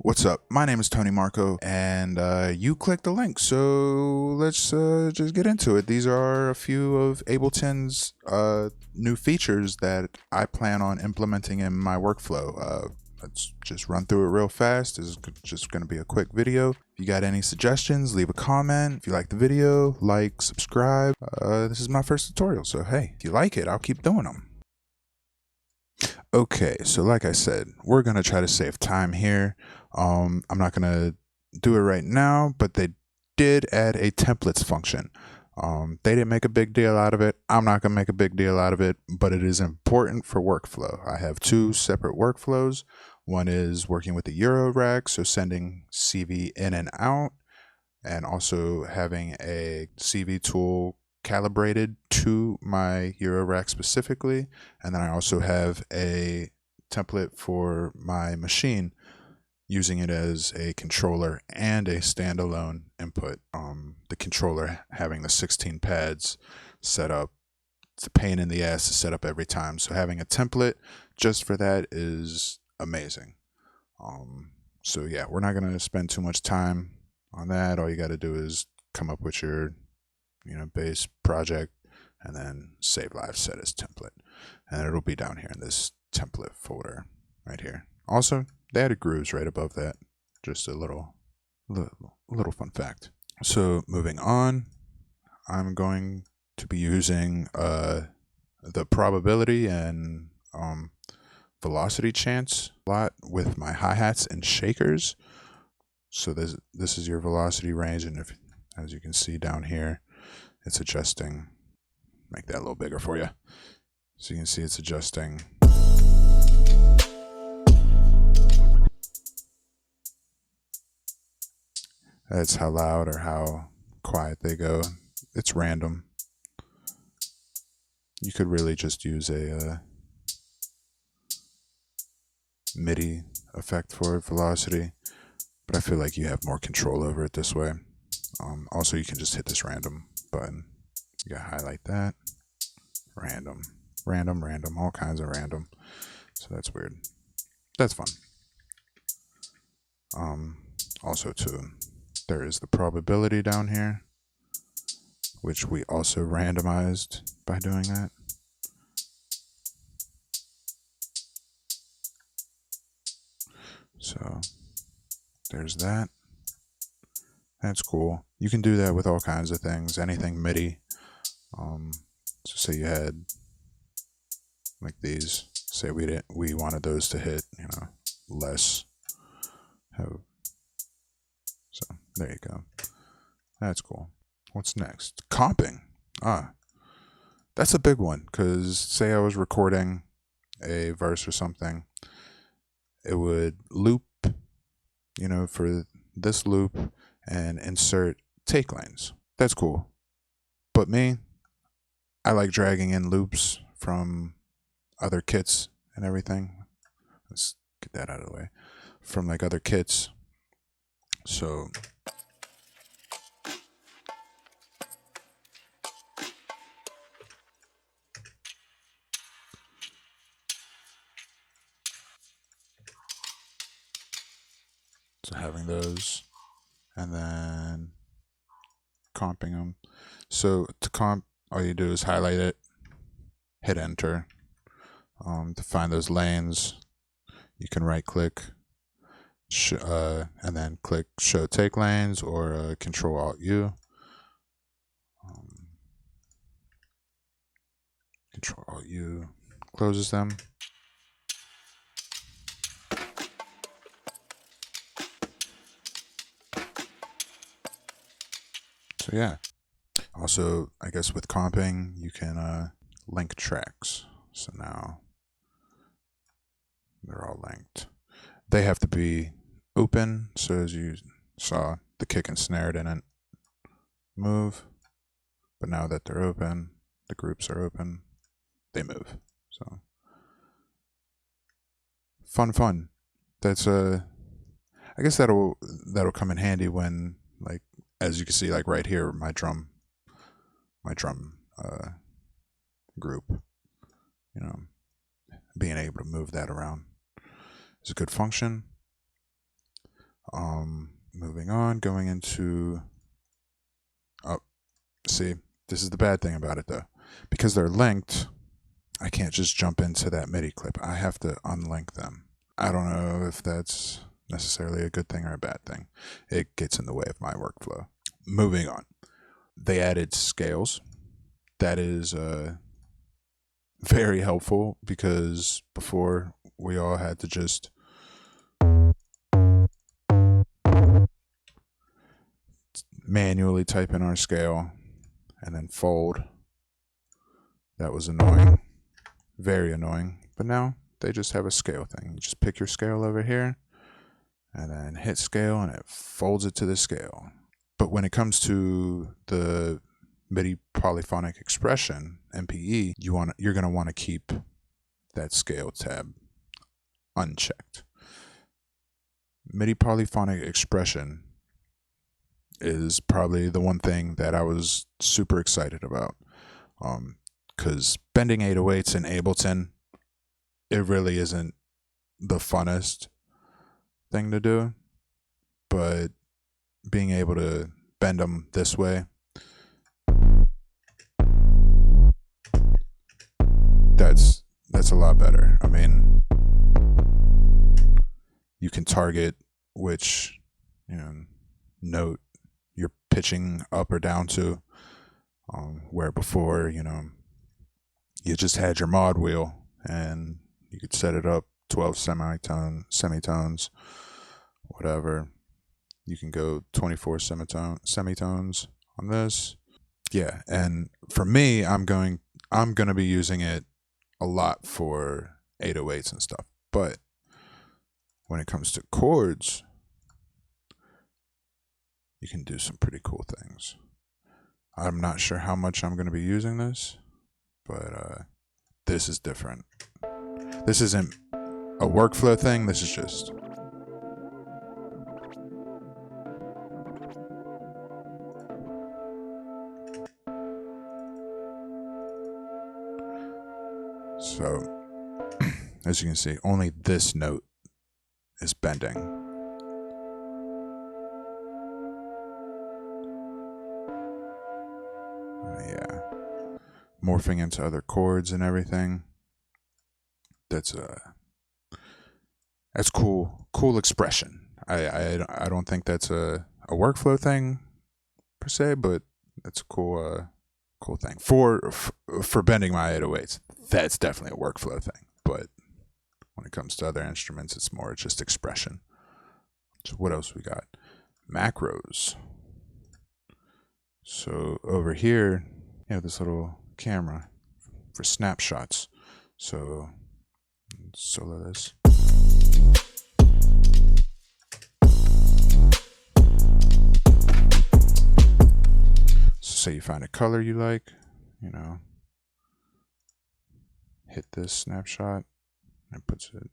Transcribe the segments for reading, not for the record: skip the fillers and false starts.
What's up? My name is Tony Marco, and you clicked the link. So let's just get into it. These are a few of Ableton's new features that I plan on implementing in my workflow. Let's just run through it real fast. This is just going to be a quick video. If you got any suggestions, leave a comment. If you like the video, like, subscribe. This is my first tutorial, so hey, if you like it, I'll keep doing them. Okay, so like I said, we're going to try to save time here. I'm not going to do it right now, but they did add a templates function. They didn't make a big deal out of it. I'm not going to make a big deal out of it, but it is important for workflow. I have two separate workflows. One is working with the Euro rack, so sending CV in and out, and also having a CV tool calibrated to my Euro rack specifically. And then I also have a template for my machine, using it as a controller and a standalone input. The controller having the 16 pads set up, it's a pain in the ass to set up every time. So having a template just for that is amazing. So yeah, we're not going to spend too much time on that. All you got to do is come up with your, base project and then save live set as template. And it'll be down here in this template folder right here. Also, they added grooves right above that. Just a little fun fact. So moving on, I'm going to be using the probability and velocity chance a lot with my hi-hats and shakers. So this is your velocity range, and as you can see down here, it's adjusting. Make that a little bigger for you. So you can see it's adjusting. That's how loud or how quiet they go. It's random. You could really just use a MIDI effect for velocity, but I feel like you have more control over it this way. Also, you can just hit this random button. You gotta highlight that. Random, all kinds of random. So that's weird. That's fun. Also too, there is the probability down here, which we also randomized by doing that. So there's that. That's cool. You can do that with all kinds of things, anything MIDI. So say you had like these, say we wanted those to hit, less. So there you go. That's cool. What's next? Comping. That's a big one, because say I was recording a verse or something, it would loop, for this loop and insert take lanes. That's cool. But me, I like dragging in loops from other kits and everything. Let's get that out of the way. From like other kits. So having those and then comping them. So to comp, all you do is highlight it, hit enter. To find those lanes, you can right click and then click show take lanes, or control alt U. Control alt U closes them. So yeah. Also, I guess with comping, you can link tracks. So now they're all linked. They have to be open, so as you saw, the kick and snare didn't move. But now that they're open, the groups are open, they move. So fun. That's I guess that'll come in handy when, like, as you can see, like right here, my drum group, being able to move that around is a good function. Moving on, going into, oh, see, this is the bad thing about it though. Because they're linked, I can't just jump into that MIDI clip. I have to unlink them. I don't know if that's necessarily a good thing or a bad thing. It gets in the way of my workflow. Moving on. They added scales. That is very helpful because before we all had to just manually type in our scale and then fold. That was annoying, very annoying. But now they just have a scale thing. You just pick your scale over here and then hit scale and it folds it to the scale. But when it comes to the MIDI polyphonic expression, MPE, you're going to want to keep that scale tab unchecked. MIDI polyphonic expression is probably the one thing that I was super excited about. Because bending 808s in Ableton, it really isn't the funnest thing to do. But being able to bend them this way, that's a lot better. I mean, you can target which, note you're pitching up or down to, where before, you just had your mod wheel and you could set it up 12 semitones, whatever. You can go 24 semitones on this. Yeah, and for me, I'm going to be using it a lot for 808s and stuff. But when it comes to chords, you can do some pretty cool things. I'm not sure how much I'm going to be using this, but this is different. This isn't a workflow thing. This is just... So, as you can see, only this note is bending. Yeah. Morphing into other chords and everything. That's cool expression. I don't think that's a workflow thing per se, but that's a cool thing for bending my 808s. That's definitely a workflow thing, but when it comes to other instruments, it's more just expression. So what else we got? Macros. So over here, you have this little camera for snapshots. So solo this. So say you find a color you like, hit this snapshot, and it puts it,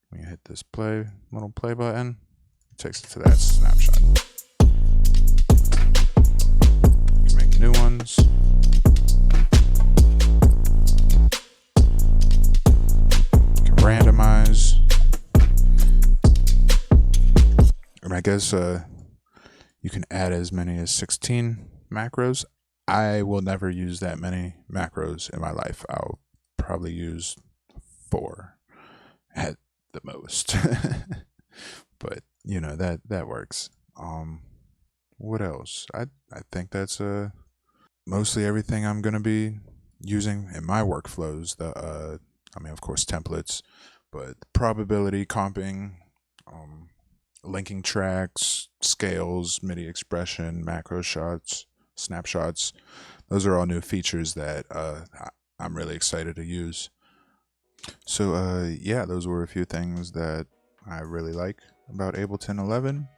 when you hit this little play button, it takes it to that snapshot. You can make new ones. You can randomize. And I guess you can add as many as 16 macros. I will never use that many macros in my life. I'll probably use 4 at the most. But that works. What else? I think that's mostly everything I'm gonna be using in my workflows. Of course, templates, but probability comping, linking tracks, scales, MIDI expression, macro shots, snapshots. Those are all new features that I'm really excited to use. So yeah, those were a few things that I really like about Ableton 11.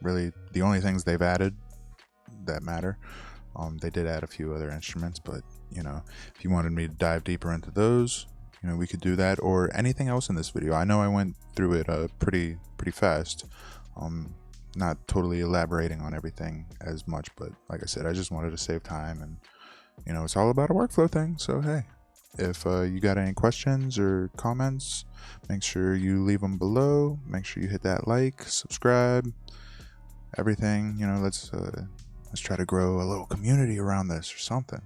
Really the only things they've added that matter. They did add a few other instruments, but if you wanted me to dive deeper into those, we could do that, or anything else in this video. I know I went through it pretty fast, not totally elaborating on everything as much, but like I said, I just wanted to save time, and it's all about a workflow thing, so hey. If you got any questions or comments, make sure you leave them below. Make sure you hit that like, subscribe, everything. You know, let's try to grow a little community around this or something.